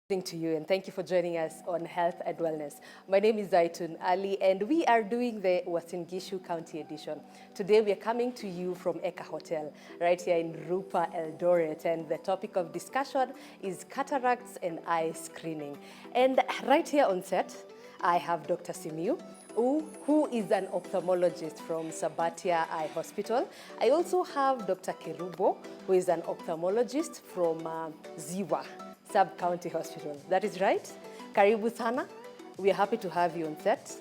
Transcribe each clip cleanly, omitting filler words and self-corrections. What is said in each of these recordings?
To you, and thank you for joining us on Health and Wellness. My name is Zaitun Ali, and we are doing the Uasin Gishu County edition. Today we are coming to you from Eka Hotel, right here in Rupa, Eldoret, and the topic of discussion is cataracts and eye screening. And right here on set, I have Dr. Simiu, who is an ophthalmologist from Sabatia Eye Hospital. I also have Dr. Kerubo, who is an ophthalmologist from Ziwa Sub-County Hospital. That is right. Karibu sana. We are happy to have you on set.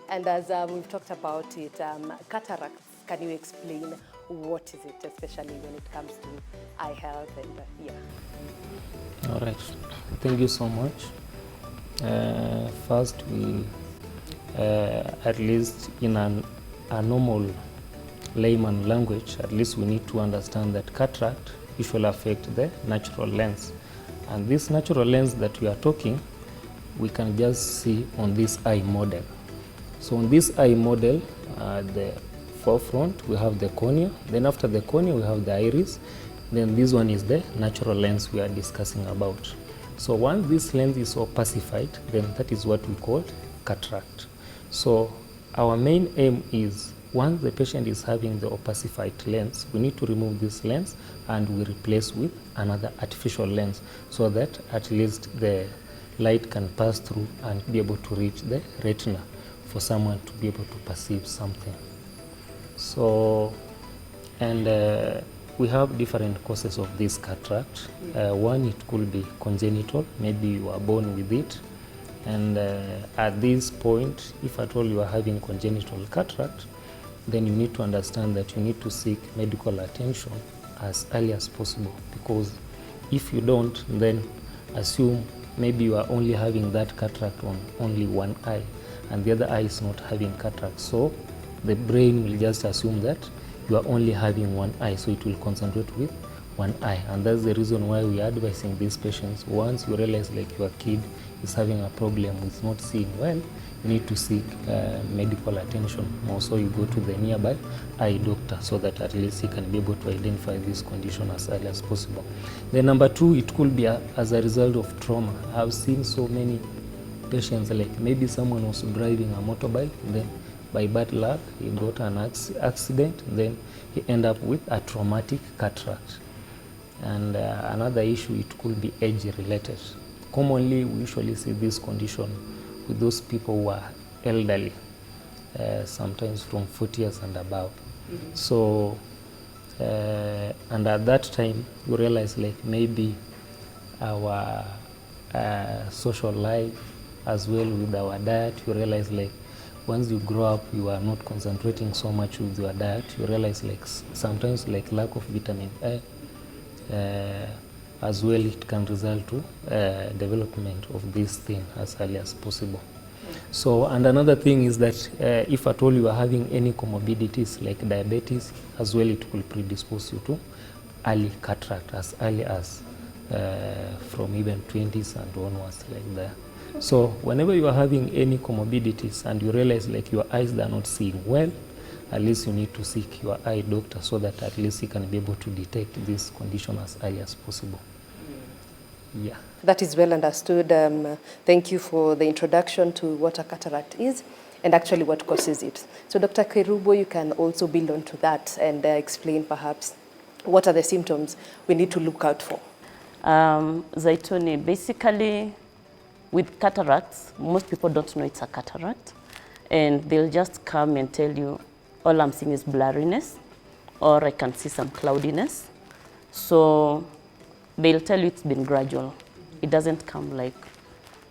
And as we've talked about it, cataracts, can you explain what is it, especially when it comes to eye health and yeah. All right. Thank you so much. First, we, at least in a normal layman language, at least we need to understand that cataract usually affect the natural lens. And this natural lens that we are talking, we can just see on this eye model. So on this eye model, the forefront, we have the cornea. Then after the cornea, we have the iris. Then this one is the natural lens we are discussing about. So once this lens is opacified, then that is what we call cataract. So our main aim is, once the patient is having the opacified lens, we need to remove this lens and we replace with another artificial lens so that at least the light can pass through and be able to reach the retina for someone to be able to perceive something. So, and we have different causes of this cataract. One, it could be congenital, maybe you are born with it. And at this point, if at all you are having congenital cataract, then you need to understand that you need to seek medical attention as early as possible, because if you don't, then assume maybe you are only having that cataract on only one eye and the other eye is not having cataract. So the brain will just assume that you are only having one eye, so it will concentrate with one eye. And that's the reason why we are advising these patients, once you realize like your kid is having a problem with not seeing well, you need to seek medical attention. Also, you go to the nearby eye doctor so that at least he can be able to identify this condition as early as possible. Then number two, it could be as a result of trauma. I've seen so many patients, like maybe someone was driving a motorbike, then by bad luck, he got an accident, then he ended up with a traumatic cataract. And another issue, it could be age related. Commonly, we usually see this condition with those people who are elderly, sometimes from 40 years and above. Mm-hmm. So, and at that time, you realize like maybe our social life as well with our diet, you realize like once you grow up, you are not concentrating so much with your diet. You realize like sometimes like lack of vitamin A, as well, it can result to development of this thing as early as possible. So, and another thing is that if at all you are having any comorbidities like diabetes, as well, it will predispose you to early cataract as early as from even 20s and onwards, like that. So whenever you are having any comorbidities and you realize like your eyes are not seeing well, at least you need to seek your eye doctor so that at least he can be able to detect this condition as early as possible. Yeah. That is well understood. Thank you for the introduction to what a cataract is and actually what causes it. So Dr. Kerubo, you can also build on to that and explain perhaps what are the symptoms we need to look out for. Zaituni, basically with cataracts, most people don't know it's a cataract, and they'll just come and tell you, all I'm seeing is blurriness, or I can see some cloudiness. So they'll tell you it's been gradual. It doesn't come like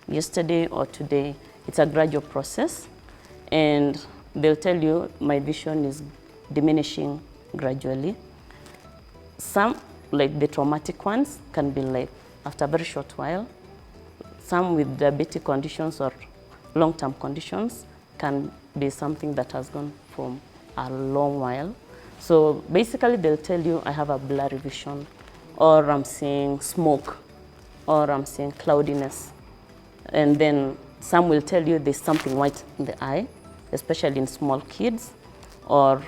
yesterday or today. It's a gradual process. And they'll tell you my vision is diminishing gradually. Some, like the traumatic ones, can be like after a very short while. Some with diabetic conditions or long-term conditions can be something that has gone from a long while. So basically they'll tell you I have a blurry vision, or I'm seeing smoke, or I'm seeing cloudiness. And then some will tell you there's something white in the eye, especially in small kids or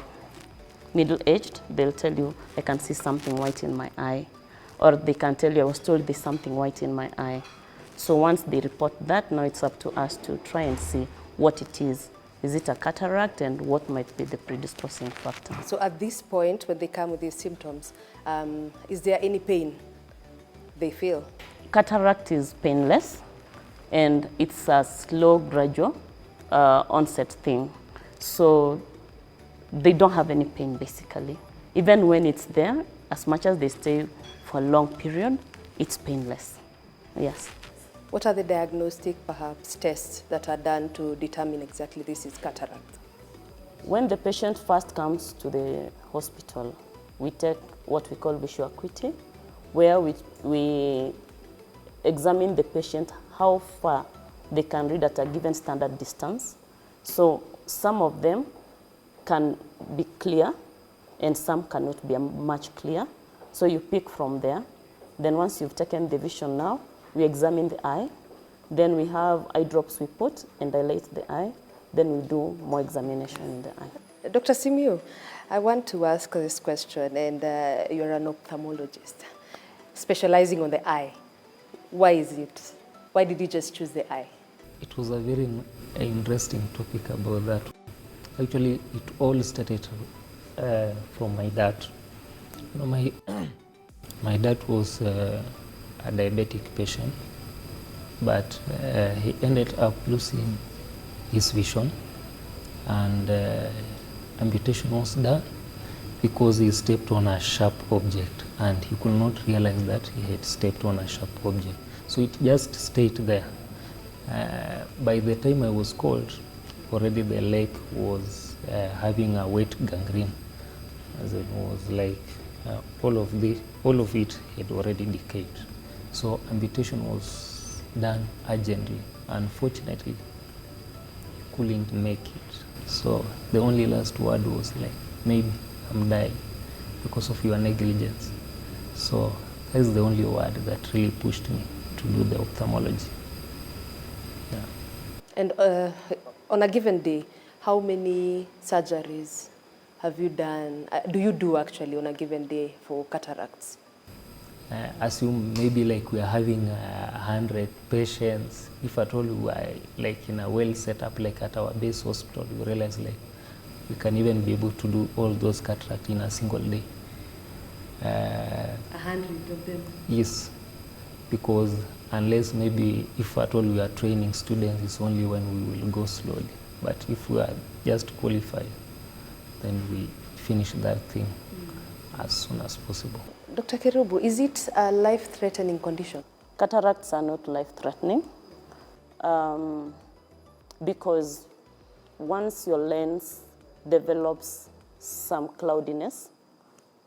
middle-aged. They'll tell you I can see something white in my eye. Or they can tell you I was told there's something white in my eye. So once they report that, now it's up to us to try and see what it is. Is it a cataract, and what might be the predisposing factor? So at this point, when they come with these symptoms, is there any pain they feel? Cataract is painless, and it's a slow, gradual onset thing. So they don't have any pain, basically. Even when it's there, as much as they stay for a long period, it's painless. Yes. What are the diagnostic, perhaps, tests that are done to determine exactly this is cataract? When the patient first comes to the hospital, we take what we call visual acuity, where we examine the patient how far they can read at a given standard distance. So some of them can be clear and some cannot be much clear. So you pick from there. Then once you've taken the vision now, we examine the eye. Then we have eye drops we put and dilate the eye. Then we do more examination in the eye. Dr. Simiu, I want to ask this question, and you're an ophthalmologist specializing on the eye. Why is it? Why did you just choose the eye? It was a very interesting topic about that. Actually, it all started from my dad. You know, my dad was a diabetic patient, but he ended up losing his vision, and amputation was done because he stepped on a sharp object and he could not realize that he had stepped on a sharp object. So it just stayed there. By the time I was called, already the leg was having a wet gangrene, as it was like all of it had already decayed. So amputation was done urgently. Unfortunately, he couldn't make it. So the only last word was like, maybe I'm dying because of your negligence. So that's the only word that really pushed me to do the ophthalmology. Yeah. And on a given day, how many surgeries have you done, do you do actually on a given day for cataracts? Assume maybe like we are having 100 patients. If at all we are like in a well set up like at our base hospital, we realize like we can even be able to do all those cataracts in a single day. 100 of them? Yes, because unless maybe if at all we are training students, it's only when we will go slowly. But if we are just qualified, then we finish that thing as soon as possible. Dr. Kerubu, is it a life-threatening condition? Cataracts are not life-threatening because once your lens develops some cloudiness,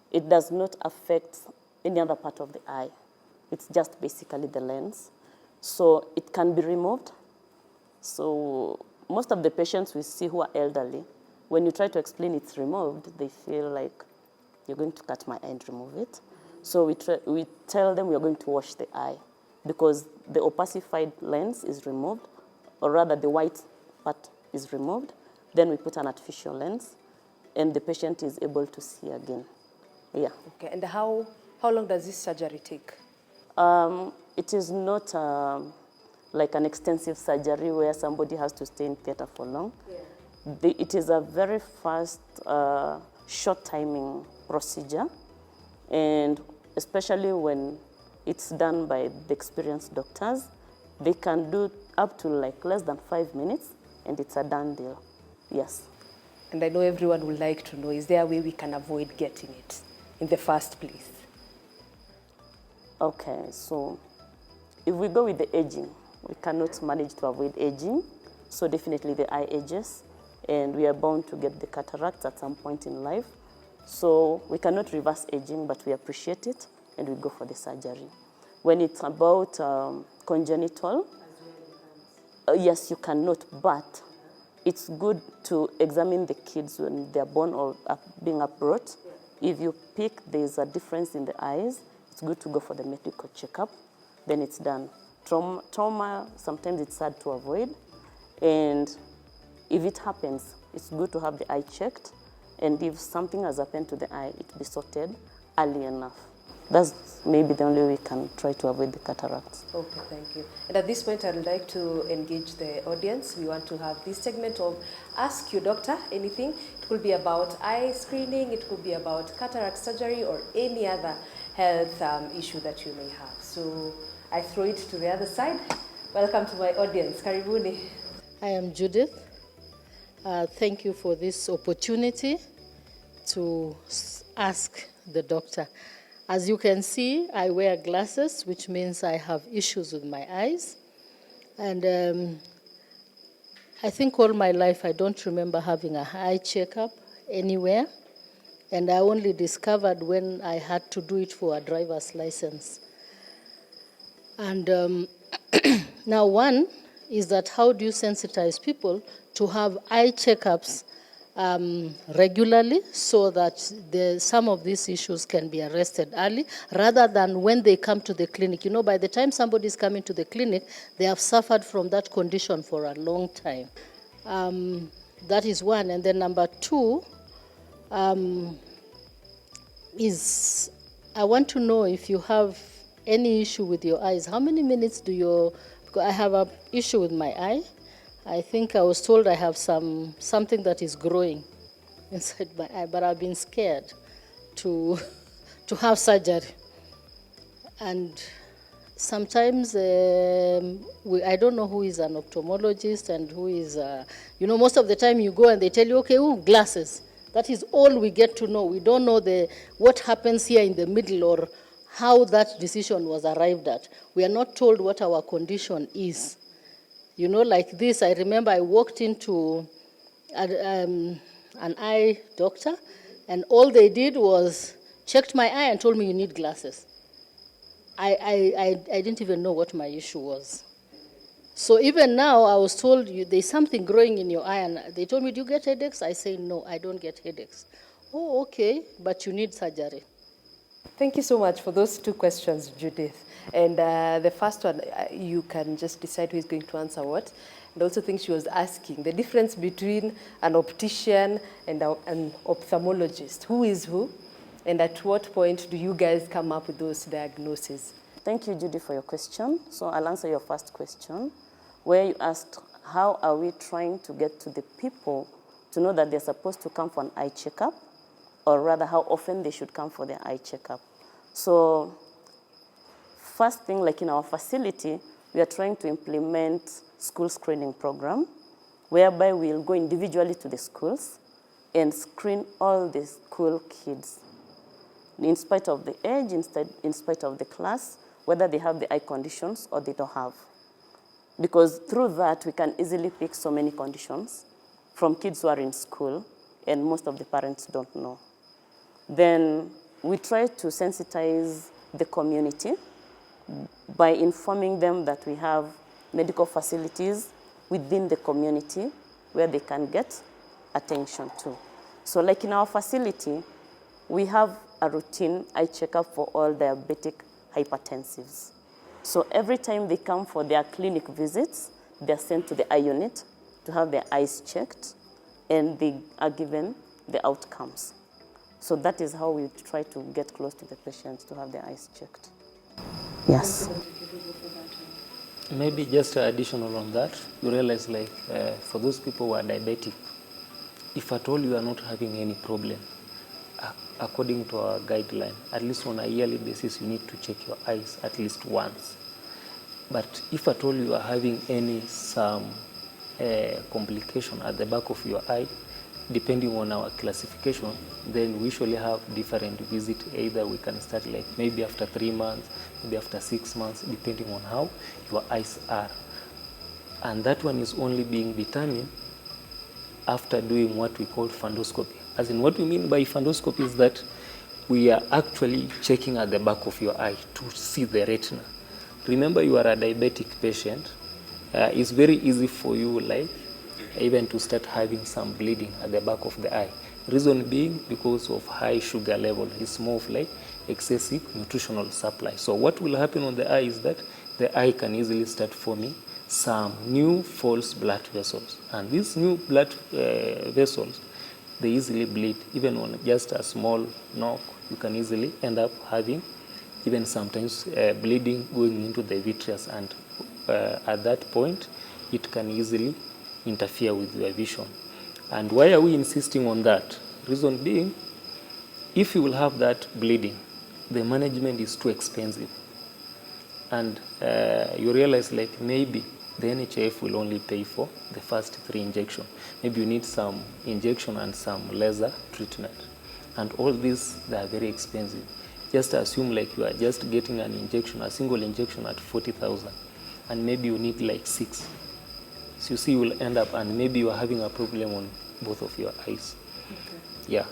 it does not affect any other part of the eye. It's just basically the lens. So it can be removed. So most of the patients we see who are elderly, when you try to explain it's removed, they feel like you're going to cut my eye and remove it. So we tell them we are going to wash the eye because the opacified lens is removed, or rather the white part is removed. Then we put an artificial lens and the patient is able to see again. Yeah. Okay, and how long does this surgery take? It is not like an extensive surgery where somebody has to stay in theater for long. Yeah. It is a very fast, short timing procedure, and especially when it's done by the experienced doctors, they can do up to like less than 5 minutes, and it's a done deal. Yes. And I know everyone would like to know, is there a way we can avoid getting it in the first place? Okay, so if we go with the aging, we cannot manage to avoid aging. So definitely the eye ages, and we are bound to get the cataracts at some point in life. So we cannot reverse aging, but we appreciate it, and we go for the surgery. When it's about congenital, yes, you cannot, but it's good to examine the kids when they're born or being brought. If you pick there's a difference in the eyes, it's good to go for the medical checkup, then it's done. Trauma, sometimes it's hard to avoid, and if it happens, it's good to have the eye checked, and if something has happened to the eye, it be sorted early enough. That's maybe the only way we can try to avoid the cataracts. Okay, thank you. And at this point, I'd like to engage the audience. We want to have this segment of Ask Your Doctor Anything. It could be about eye screening, it could be about cataract surgery, or any other health issue that you may have. So I throw it to the other side. Welcome to my audience. Karibuni. I am Judith. Thank you for this opportunity to ask the doctor. As you can see, I wear glasses, which means I have issues with my eyes. And I think all my life I don't remember having an eye checkup anywhere. And I only discovered when I had to do it for a driver's license. And now one is that how do you sensitize people to have eye checkups regularly so that some of these issues can be arrested early rather than when they come to the clinic. You know, by the time somebody is coming to the clinic, they have suffered from that condition for a long time. That is one. And then number two is I want to know if you have any issue with your eyes. How many minutes do you... I have an issue with my eye. I think I was told I have something that is growing inside my eye, but I've been scared to have surgery. And sometimes I don't know who is an ophthalmologist and who is, most of the time you go and they tell you, okay, glasses. That is all we get to know. We don't know what happens here in the middle or how that decision was arrived at. We are not told what our condition is. You know, like this, I remember I walked into an eye doctor, and all they did was checked my eye and told me you need glasses. I didn't even know what my issue was. So even now, I was told there's something growing in your eye, and they told me, do you get headaches? I say, no, I don't get headaches. Oh, okay, but you need surgery. Thank you so much for those two questions, Judith. And the first one, you can just decide who is going to answer what. And also think she was asking the difference between an optician and an ophthalmologist. Who is who? And at what point do you guys come up with those diagnoses? Thank you, Judy, for your question. So I'll answer your first question, where you asked, how are we trying to get to the people to know that they're supposed to come for an eye checkup, or rather how often they should come for their eye checkup. So first thing, like in our facility, we are trying to implement school screening program, whereby we'll go individually to the schools and screen all the school kids, in spite of the age, in spite of the class, whether they have the eye conditions or they don't have. Because through that, we can easily pick so many conditions from kids who are in school, and most of the parents don't know. Then we try to sensitize the community by informing them that we have medical facilities within the community where they can get attention to. So like in our facility, we have a routine eye checkup for all diabetic hypertensives. So every time they come for their clinic visits, they're sent to the eye unit to have their eyes checked, and they are given the outcomes. So that is how we try to get close to the patients to have their eyes checked. Yes. Maybe just additional on that, you realize like for those people who are diabetic, if at all you are not having any problem, according to our guideline, at least on a yearly basis, you need to check your eyes at least once. But if at all you are having some complication at the back of your eye, depending on our classification, then we usually have different visits. Either we can start like maybe after 3 months, maybe after 6 months, depending on how your eyes are. And that one is only being determined after doing what we call fundoscopy. As in, what we mean by fundoscopy is that we are actually checking at the back of your eye to see the retina. Remember, you are a diabetic patient. It's very easy for you, like, even to start having some bleeding at the back of the eye. Reason being because of high sugar level. It's more of like excessive nutritional supply. So what will happen on the eye is that the eye can easily start forming some new false blood vessels. And these new blood vessels, they easily bleed. Even on just a small knock, you can easily end up having even sometimes bleeding going into the vitreous, and at that point it can easily interfere with your vision. And why are we insisting on that? Reason being, if you will have that bleeding, the management is too expensive, and you realize like maybe the NHIF will only pay for the first 3 injections. Maybe you need some injection and some laser treatment, and all these, they are very expensive. Just assume like you are just getting an injection, a single injection at 40,000, and maybe you need like 6. So you see, you will end up, and maybe you are having a problem on both of your eyes. Okay. Yeah.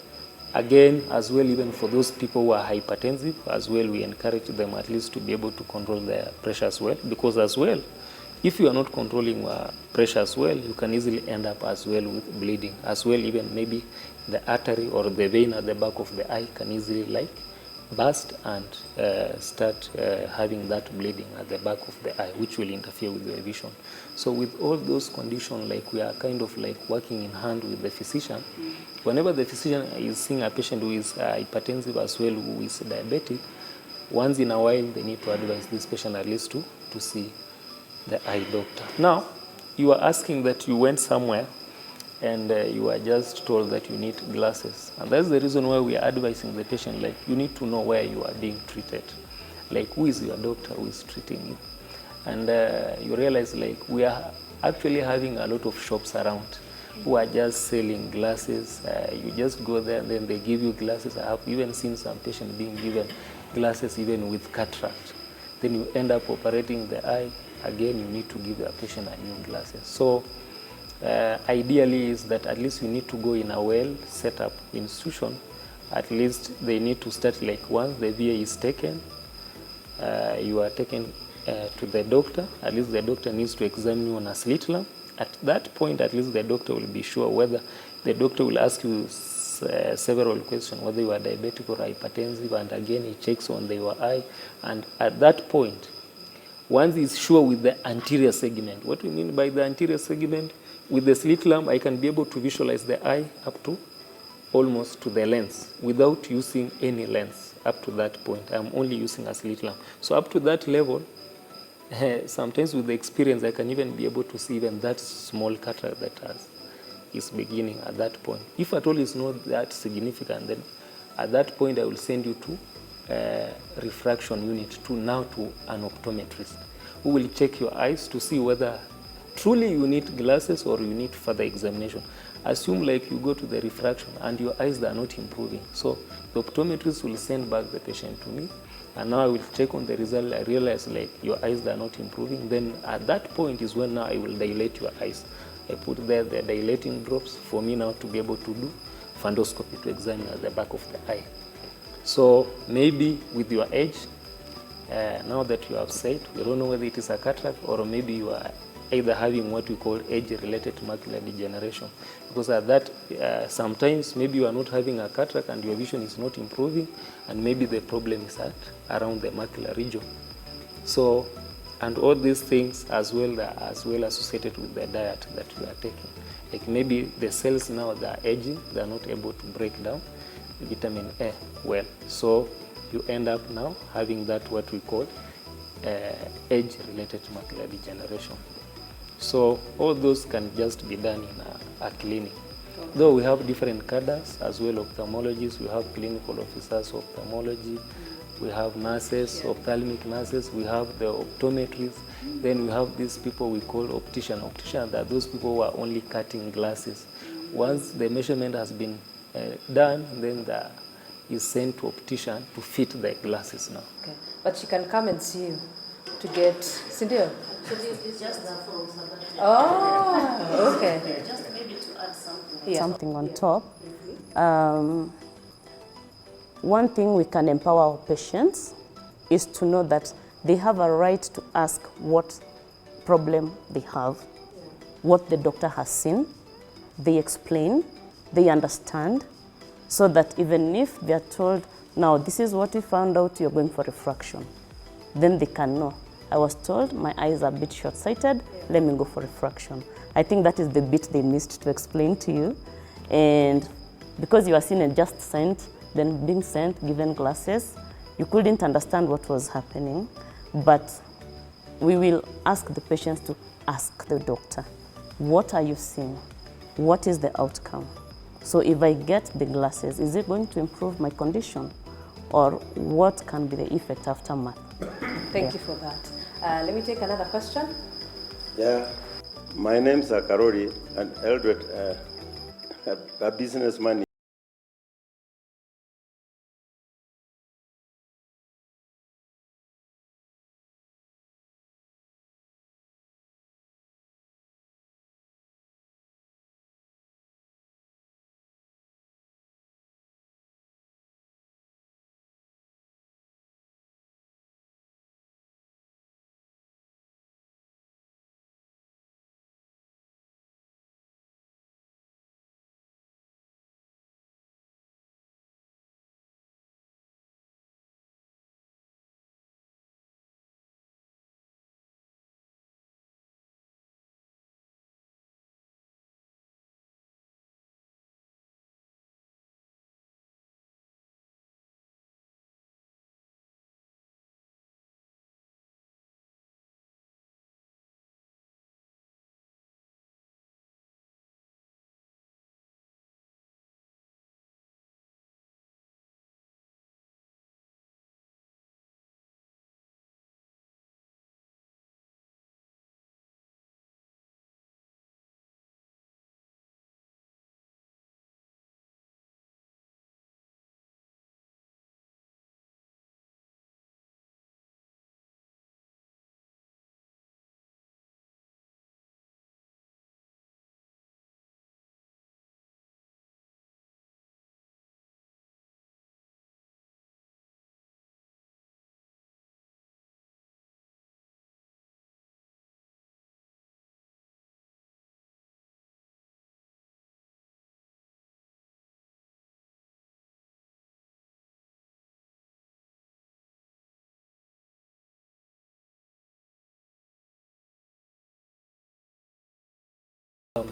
Again, as well, even for those people who are hypertensive, as well, we encourage them at least to be able to control their pressure as well, because as well, if you are not controlling your pressure as well, you can easily end up as well with bleeding. As well, even maybe the artery or the vein at the back of the eye can easily like burst and start having that bleeding at the back of the eye, which will interfere with your vision. So with all those conditions, like we are kind of like working in hand with the physician. Whenever the physician is seeing a patient who is hypertensive as well, who is diabetic, once in a while they need to advise this patient at least to see the eye doctor. Now, you are asking that you went somewhere and you are just told that you need glasses. And that's the reason why we are advising the patient, like, you need to know where you are being treated. Like, who is your doctor who is treating you? And you realize, like, we are actually having a lot of shops around who are just selling glasses. You just go there and then they give you glasses. I have even seen some patients being given glasses even with cataract. Then you end up operating the eye. Again, you need to give the patient a new glasses. So ideally is that at least you need to go in a well set up institution. At least they need to start, like, once the VA is taken, you are taken to the doctor. At least the doctor needs to examine you on a slit lamp. At that point, at least the doctor will be sure whether the doctor will ask you several questions, whether you are diabetic or hypertensive, and again he checks on your eye. And at that point, once he's sure with the anterior segment, what we mean by the anterior segment, with the slit lamp, I can be able to visualize the eye up to almost to the lens without using any lens. Up to that point, I'm only using a slit lamp. So up to that level, sometimes with the experience, I can even be able to see even that small cataract that is beginning at that point. If at all it's not that significant, then at that point I will send you to refraction unit to an optometrist who will check your eyes to see whether truly you need glasses or you need further examination. Assume like you go to the refraction and your eyes are not improving. So the optometrist will send back the patient to me, and now I will check on the result. I realize like your eyes are not improving. Then at that point is when now I will dilate your eyes. I put there the dilating drops for me now to be able to do fundoscopy to examine at the back of the eye. So maybe with your age, now that you have said, we don't know whether it is a cataract or maybe you are either having what we call age-related macular degeneration. Because at that, sometimes maybe you are not having a cataract and your vision is not improving, and maybe the problem is around the macular region. So, and all these things as well associated with the diet that you are taking. Like maybe the cells now that are aging, they are not able to break down vitamin A well. So you end up now having that what we call age-related macular degeneration. So all those can just be done in a clinic. Though we have different cadres as well, ophthalmologists, we have clinical officers of ophthalmology, we have nurses, ophthalmic nurses, we have the optometrists, then we have these people we call opticians. Opticians are those people who are only cutting glasses. Once the measurement has been done, then is sent to optician to fit the glasses now. Okay, but she can come and see you to get Cindy. So it's just that for Oh, okay. Just maybe to add something. Yeah. Something on top. One thing we can empower our patients is to know that they have a right to ask what problem they have, what the doctor has seen, they explain, they understand, so that even if they are told, now this is what we found out, you're going for refraction, then they can know. I was told my eyes are a bit short-sighted, let me go for refraction. I think that is the bit they missed to explain to you. And because you are seen and just sent, then being sent, given glasses, You couldn't understand what was happening, but we will ask the patients to ask the doctor, what are you seeing? What is the outcome? So if I get the glasses, is it going to improve my condition? Or what can be the effect aftermath? Thank you for that. Let me take another question. Yeah, my name is Karori, and Eldred, a businessman.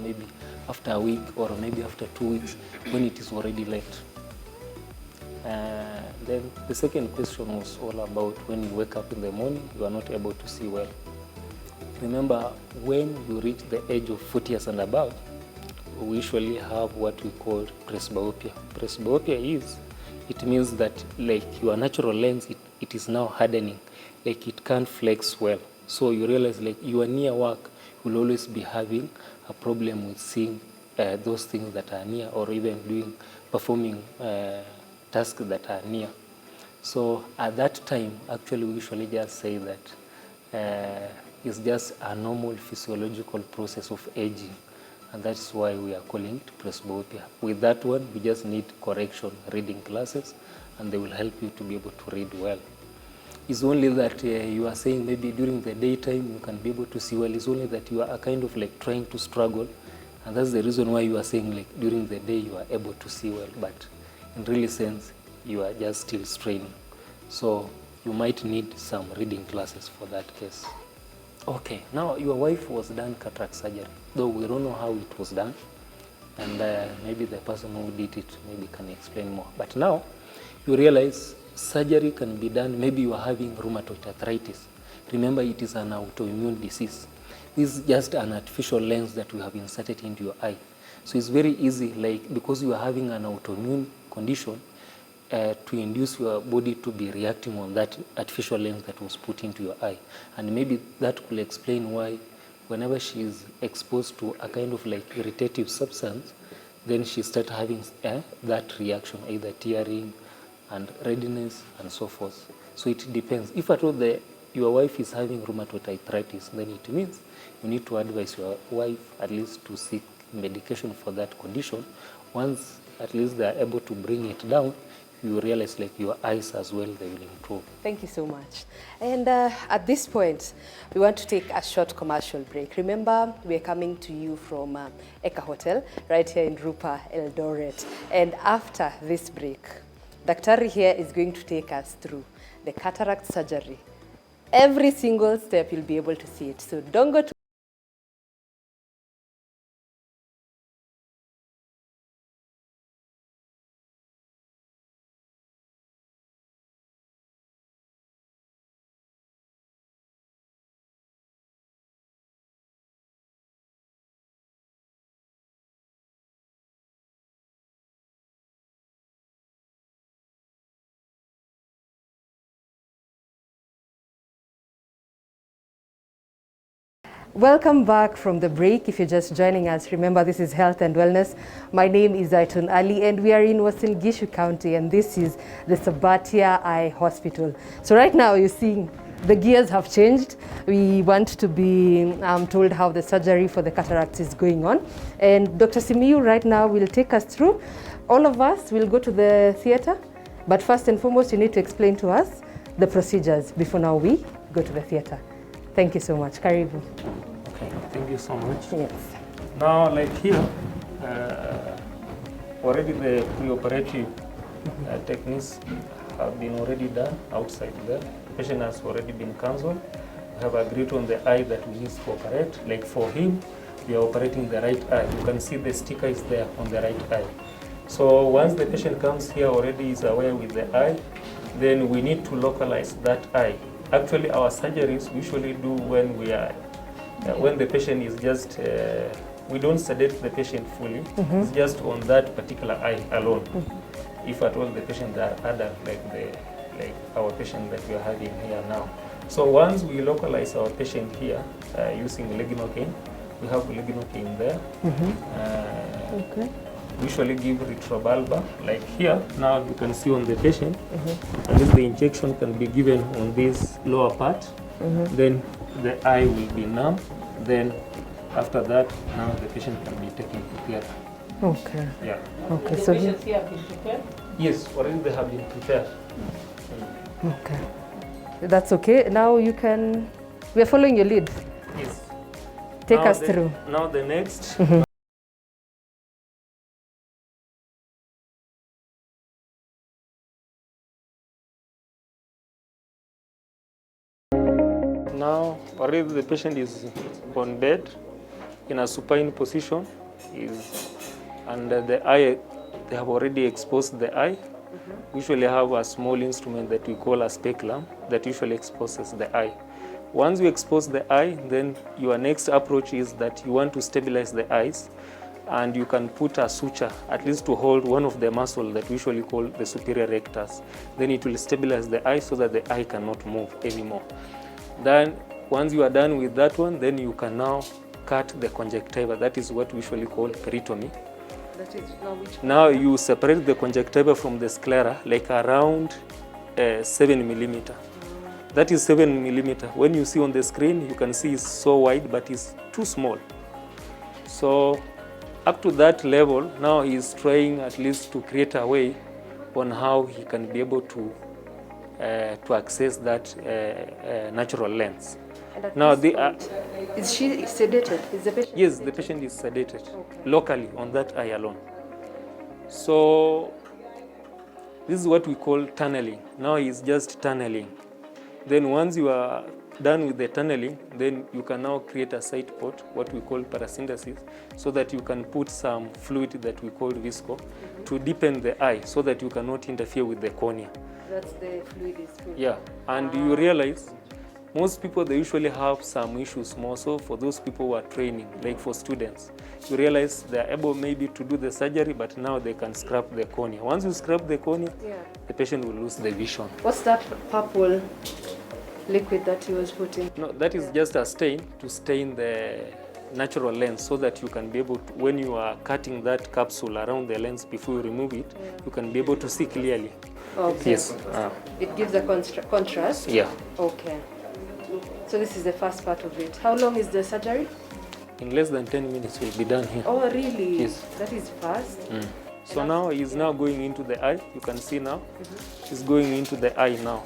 Maybe after a week or maybe after 2 weeks when it is already late. Then the second question was all about when you wake up in the morning, you are not able to see well. Remember, when you reach the age of 40 years and above, we usually have what we call presbyopia. Presbyopia it means that like your natural lens, it is now hardening, like it can't flex well. So you realize like your near work will always be having a problem with seeing those things that are near, or even performing tasks that are near. So at that time, actually, we usually just say that it's just a normal physiological process of aging, and that's why we are calling it presbyopia. With that one, we just need correction reading glasses, and they will help you to be able to read well. It's only that you are saying maybe during the daytime you can be able to see well. It's only that you are kind of like trying to struggle, and that's the reason why you are saying like during the day you are able to see well, but in really sense you are just still straining. So you might need some reading glasses for that case. Okay, now your wife was done cataract surgery, though we don't know how it was done, and maybe the person who did it maybe can explain more. But now you realize surgery can be done. Maybe you are having rheumatoid arthritis. Remember, it is an autoimmune disease. This is just an artificial lens that we have inserted into your eye. So it's very easy, like because you are having an autoimmune condition, to induce your body to be reacting on that artificial lens that was put into your eye. And maybe that could explain why whenever she is exposed to a kind of like irritative substance, then she starts having that reaction, either tearing and readiness and so forth. So it depends. If at all your wife is having rheumatoid arthritis, then it means you need to advise your wife at least to seek medication for that condition. Once at least they are able to bring it down, you realize like your eyes as well, they will improve. Thank you so much. And at this point, we want to take a short commercial break. Remember, we're coming to you from Eka Hotel, right here in Rupa, Eldoret. And after this break, Daktari here is going to take us through the cataract surgery. Every single step, you'll be able to see it. So don't go to Welcome back from the break. If you're just joining us, remember this is Health and Wellness. My name is Zaitun Ali and we are in Uasin Gishu County and this is the Sabatia Eye Hospital. So right now you're seeing the gears have changed. We want to be told how the surgery for the cataracts is going on. And Dr. Simiyu right now will take us through. All of us will go to the theater, but first and foremost you need to explain to us the procedures before now we go to the theater. Thank you so much. Karibu. Okay, thank you so much. Yes. Now, like here, already the preoperative techniques have been already done outside there. The patient has already been cancelled. We have agreed on the eye that we need to operate. Like for him, we are operating the right eye. You can see the sticker is there on the right eye. So once the patient comes here already is aware with the eye, then we need to localize that eye. Actually, our surgeries we usually do when we are, when the patient is just, we don't sedate the patient fully. It's just on that particular eye alone. If at all the patient are adult, like our patient that we are having here now. So once we localize our patient here using lignocaine, we have lignocaine there. Okay. We usually give retrobulbar, like here. Now you can see on the patient, and if the injection can be given on this lower part, then the eye will be numb. Then after that, now the patient can be taken to theater. Okay. Yeah. Okay. The So patients here have been prepared? Yes, already they have been prepared. okay. That's okay. Now you can. We are following your lead. Yes. Take Now us the- through. Now the next. Now already the patient is on bed in a supine position, and the eye, they have already exposed the eye. We usually have a small instrument that we call a speculum that usually exposes the eye. Once you expose the eye, then your next approach is that you want to stabilize the eyes, and you can put a suture at least to hold one of the muscles that we usually call the superior rectus. Then it will stabilize the eye so that the eye cannot move anymore. Then once you are done with that one, then you can now cut the conjunctiva. That is what we usually call peritomy. That is now which. Now you separate the conjunctiva from the sclera like around 7 millimeter. That is 7 millimeter. When you see on the screen, you can see it's so wide, but it's too small. So up to that level, now he's trying at least to create a way on how he can be able to access that natural lens. And at Now this point, is she sedated? Is the patient? yes, the patient is sedated locally on that eye alone. So this is what we call tunneling. Now he's just tunneling. Then once you are done with the tunneling, then you can now create a side port, what we call parasynthesis, so that you can put some fluid that we call visco to deepen the eye so that you cannot interfere with the cornea. That's the fluid is filled. Yeah, and you realize most people, they usually have some issues more so for those people who are training, like for students. You realize they're able maybe to do the surgery, but now they can scrap the cornea. Once you scrap the cornea, the patient will lose the vision. What's that purple liquid that he was putting? No, that is just a stain to stain the natural lens so that you can be able to, when you are cutting that capsule around the lens before you remove it, you can be able to see clearly. Okay. Yes. It gives a contrast? Yeah. Okay. So this is the first part of it. How long is the surgery? In less than 10 minutes, we'll be done here. Oh, really? Yes. That is fast. So now he's now going into the eye. You can see now, he's going into the eye now.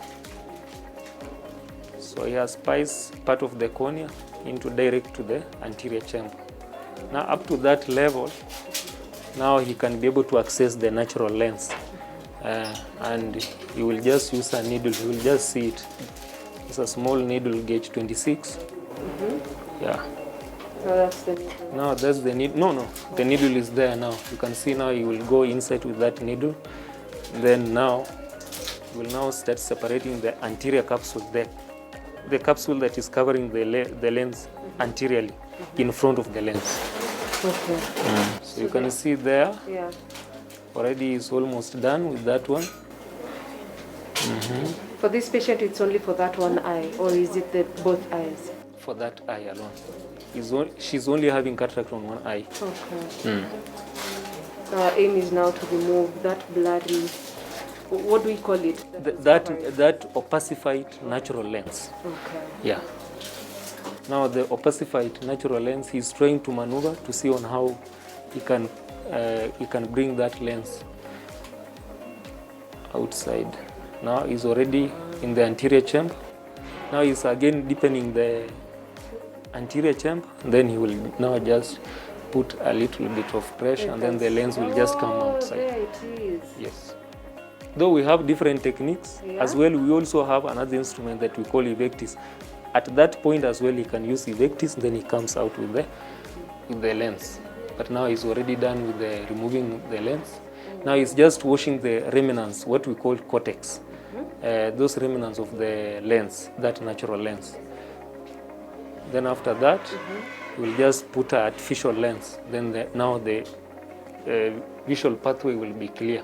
So he has spiced part of the cornea into direct to the anterior chamber. Now up to that level, now he can be able to access the natural lens. And he will just use a needle, you will just see it. It's a small needle, gauge 26. Yeah. So that's the needle. No, that's the needle. No, the needle is there now. You can see now he will go inside with that needle. Then now, he will now start separating the anterior capsule there. The capsule that is covering the lens anteriorly, in front of the lens. Okay. So you can see there, Yeah. already is almost done with that one. For this patient, it's only for that one eye, or is it both eyes? For that eye alone. she's only having cataract on one eye. Okay. Our aim is now to remove that blurry, what do we call it? That opacified natural lens. Okay. Yeah. Now the opacified natural lens, he's trying to maneuver to see on how he can bring that lens outside. Now he's already in the anterior chamber. Now he's again deepening the anterior chamber. Then he will now just put a little bit of pressure, and then the lens will just come outside. There it is. Yes. Though we have different techniques, as well, we also have another instrument that we call Evectis. At that point as well, he can use Evectis, then he comes out with the lens. But now he's already done with the removing the lens. Now he's just washing the remnants, what we call cortex. Those remnants of the lens, that natural lens. Then after that, we'll just put an artificial lens. Then now the visual pathway will be clear.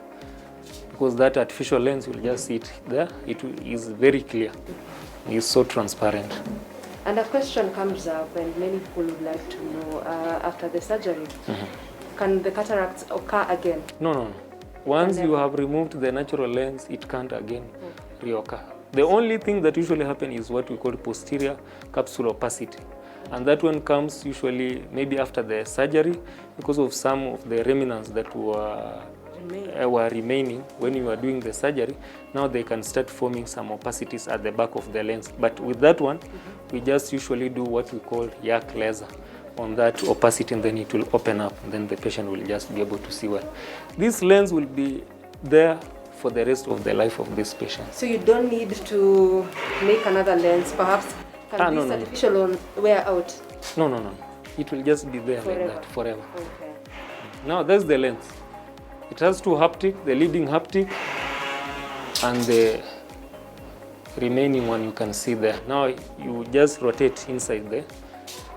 Because that artificial lens will just sit there, it is very clear. It's so transparent. And a question comes up, and many people would like to know, after the surgery, can the cataracts occur again? No. Once you have removed the natural lens, it can't again reoccur. The only thing that usually happens is what we call posterior capsule opacity. And that one comes usually maybe after the surgery because of some of the remnants that were remaining when you were doing the surgery. Now they can start forming some opacities at the back of the lens. But with that one, we just usually do what we call yak laser on that opacity, and then it will open up, and then the patient will just be able to see well. This lens will be there for the rest of the life of this patient. So you don't need to make another lens, perhaps? Can this artificial one wear out? No. It will just be there Forever. like that forever. Okay. Now that's the lens. It has two haptic, the leading haptic and the remaining one you can see there. Now you just rotate inside the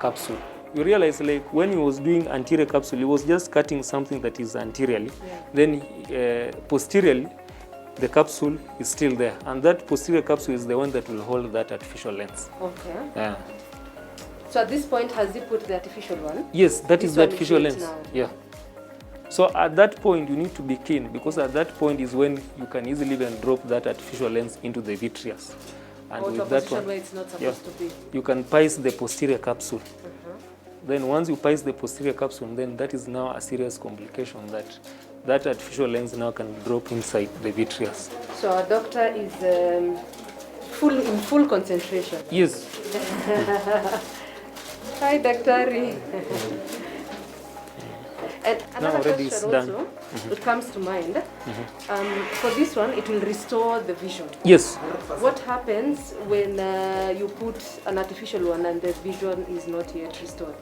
capsule. You realize like when he was doing anterior capsule, he was just cutting something that is anteriorly. Then posteriorly, the capsule is still there. And that posterior capsule is the one that will hold that artificial lens. Okay. Yeah. So at this point, has he put the artificial one? Yes, that This is the one artificial is it lens. now? Yeah. So at that point, you need to be keen, because at that point is when you can easily even drop that artificial lens into the vitreous. And Or to a with that position one, where it's not supposed to be. you can piece the posterior capsule. Then once you piece the posterior capsule, then that is now a serious complication that artificial lens now can drop inside the vitreous. So our doctor is in full concentration. Yes. Hi, Dr. And another already question it's done. also, it comes to mind. For this one, it will restore the vision. Yes. What happens when you put an artificial one and the vision is not yet restored?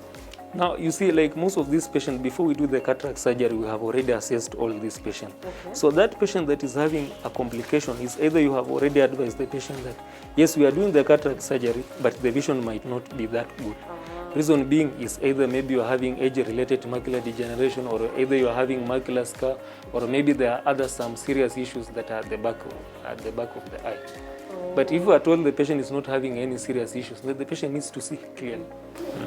Now, you see, like most of these patients, before we do the cataract surgery, we have already assessed all these patients. Okay. So that patient that is having a complication is either you have already advised the patient that, yes, we are doing the cataract surgery, but the vision might not be that good. Reason being is either maybe you're having age-related macular degeneration, or either you're having macular scar, or maybe there are some serious issues that are at the back of the eye. But if you are told the patient is not having any serious issues, then the patient needs to see clearly.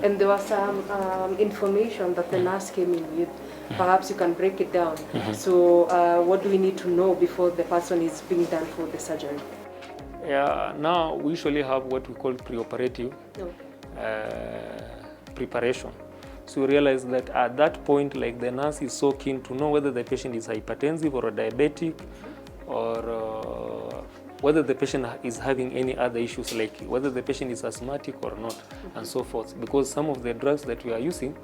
And there was some information that the nurse came in with. Perhaps you can break it down. So what do we need to know before the person is being done for the surgery? Yeah, now we usually have what we call preoperative preparation. So you realize that at that point, like the nurse is so keen to know whether the patient is hypertensive or diabetic, or whether the patient is having any other issues, like whether the patient is asthmatic or not, and so forth. Because some of the drugs that we are using,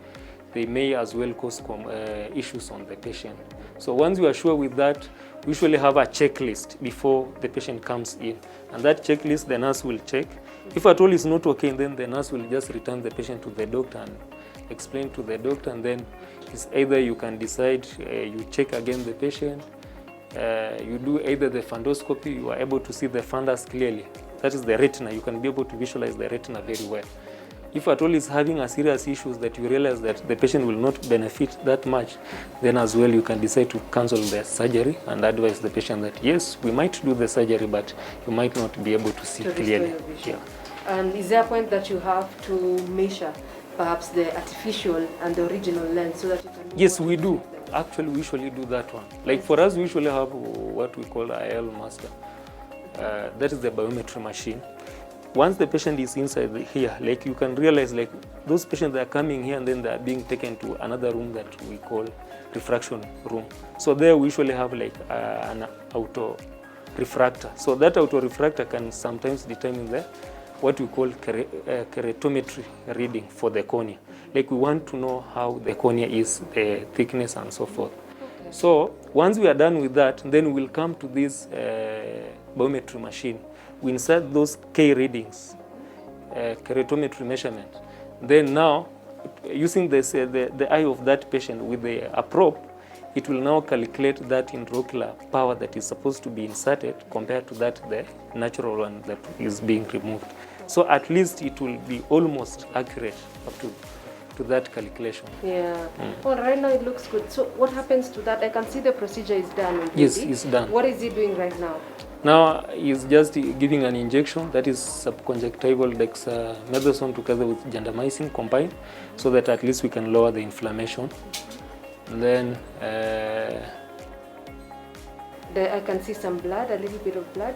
they may as well cause issues on the patient. So once you are sure with that, we usually have a checklist before the patient comes in. And that checklist, the nurse will check. If at all is not okay, then the nurse will just return the patient to the doctor and explain to the doctor. And then it's either you can decide, you check again the patient, you do either the fundoscopy, you are able to see the fundus clearly. That is the retina. You can be able to visualize the retina very well. If at all is having a serious issues that you realize that the patient will not benefit that much, then as well you can decide to cancel the surgery and advise the patient that yes, we might do the surgery, but you might not be able to see clearly. And is there a point that you have to measure perhaps the artificial and the original lens so that you can... Yes, we do. Actually, we usually do that one. Like for us, we usually have what we call IL master. That is the biometry machine. Once the patient is inside here, like you can realize like those patients that are coming here and then they are being taken to another room that we call refraction room. So there we usually have like an auto refractor. So that auto refractor can sometimes determine the what we call keratometry reading for the cornea. Like we want to know how the cornea is, the thickness and so forth. Okay. So once we are done with that, then we'll come to this biometry machine. We insert those K readings, keratometry measurement. Then now, using the eye of that patient with a probe, it will now calculate that intraocular power that is supposed to be inserted compared to that the natural one that is being removed. So at least it will be almost accurate up to that calculation. Yeah. Well, right now it looks good. So what happens to that? I can see the procedure is done already. Yes, it's done. What is he doing right now? Now he's just giving an injection that is subconjunctival dexamethasone together with gentamicin combined, so that at least we can lower the inflammation. And then I can see some blood, a little bit of blood.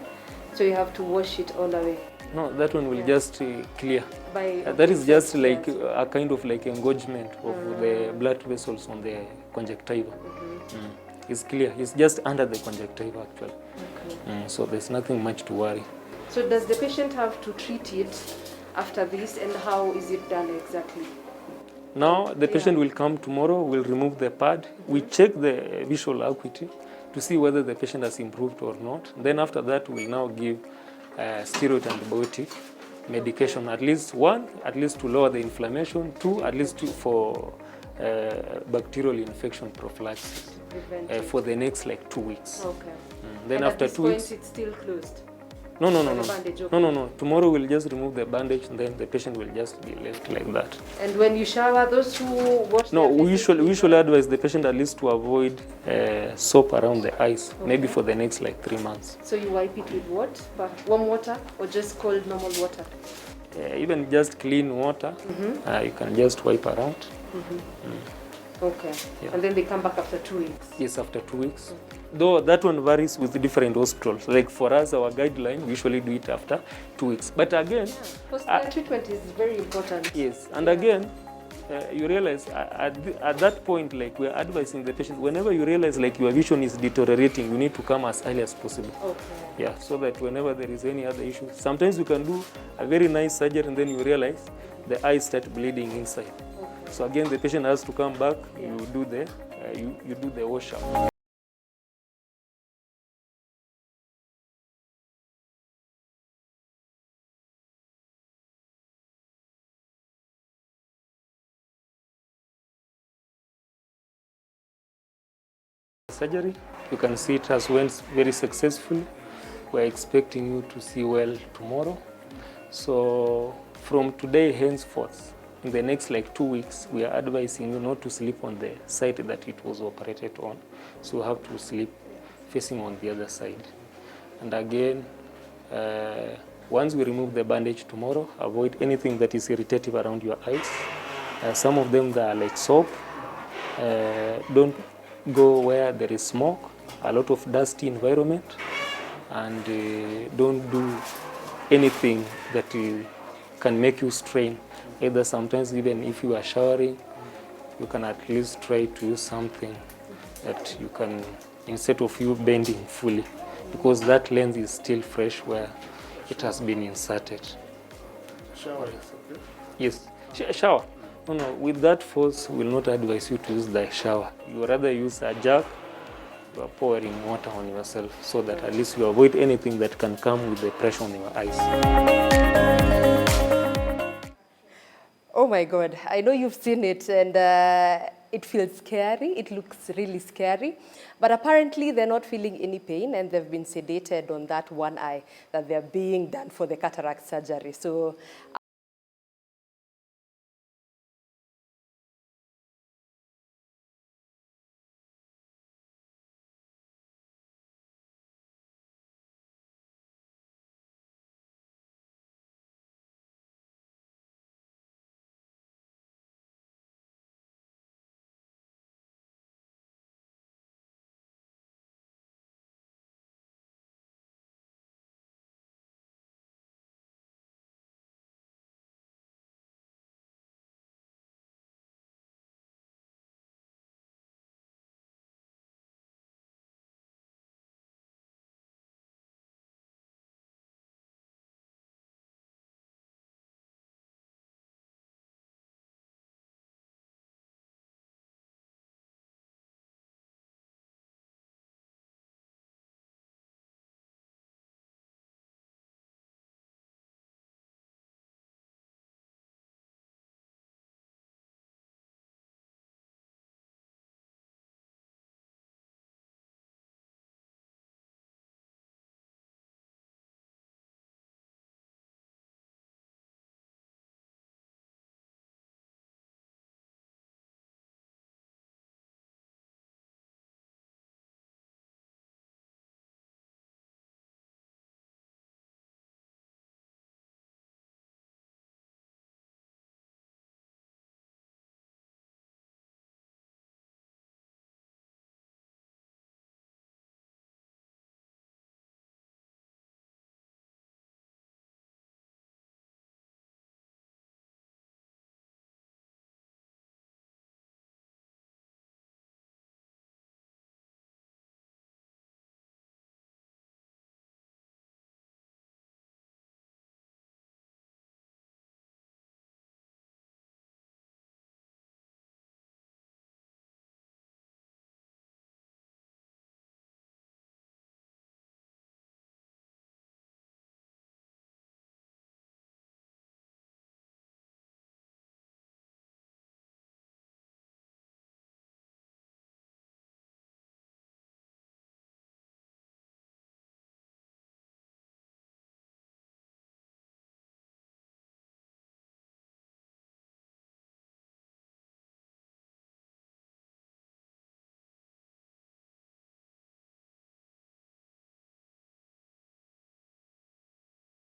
So you have to wash it all away. No, that one will just clear. By that is just like a kind of like engorgement of the blood vessels on the conjunctiva. It's clear. It's just under the conjunctiva actually. Okay. So there's nothing much to worry. So does the patient have to treat it after this, and how is it done exactly? Now the patient will come tomorrow, we'll remove the pad, we check the visual acuity to see whether the patient has improved or not. Then after that we'll now give steroid antibiotic medication, at least to lower the inflammation, two, at least for bacterial infection prophylaxis for the next like 2 weeks. Okay. Then and after at this 2 point weeks, it's still closed. No. Bandage, okay. No. Tomorrow we'll just remove the bandage and then the patient will just be left like that. And when you shower, those who wash No, their we usually advise the patient at least to avoid soap around the eyes, maybe for the next like 3 months. So you wipe it with what? Warm water or just cold normal water? Even just clean water, you can just wipe around. Okay. Yeah. And then they come back after 2 weeks? Yes, after 2 weeks. Though that one varies with different hospitals. Like for us, our guideline, we usually do it after 2 weeks. But again... Hospital treatment is very important. Yes. And again, you realize at that point, like we're advising the patient, whenever you realize like your vision is deteriorating, you need to come as early as possible. Okay. Yeah, so that whenever there is any other issue, sometimes you can do a very nice surgery and then you realize the eyes start bleeding inside. So again, the patient has to come back. You do the washout. Surgery, you can see it has went very successfully. We're expecting you to see well tomorrow. So from today henceforth, in the next like 2 weeks, we are advising you not to sleep on the side that it was operated on. So you have to sleep facing on the other side. And again, once we remove the bandage tomorrow, avoid anything that is irritative around your eyes. Some of them that are like soap. Don't go where there is smoke, a lot of dusty environment, and don't do anything that can make you strain. Either sometimes even if you are showering, you can at least try to use something that you can, instead of you bending fully, because that lens is still fresh where it has been inserted. Shower. Yes, shower. No, with that force, we will not advise you to use the shower. You rather use a jug. You are pouring water on yourself so that at least you avoid anything that can come with the pressure on your eyes. Oh my God, I know you've seen it and it feels scary. It looks really scary. But apparently they're not feeling any pain and they've been sedated on that one eye that they're being done for the cataract surgery. So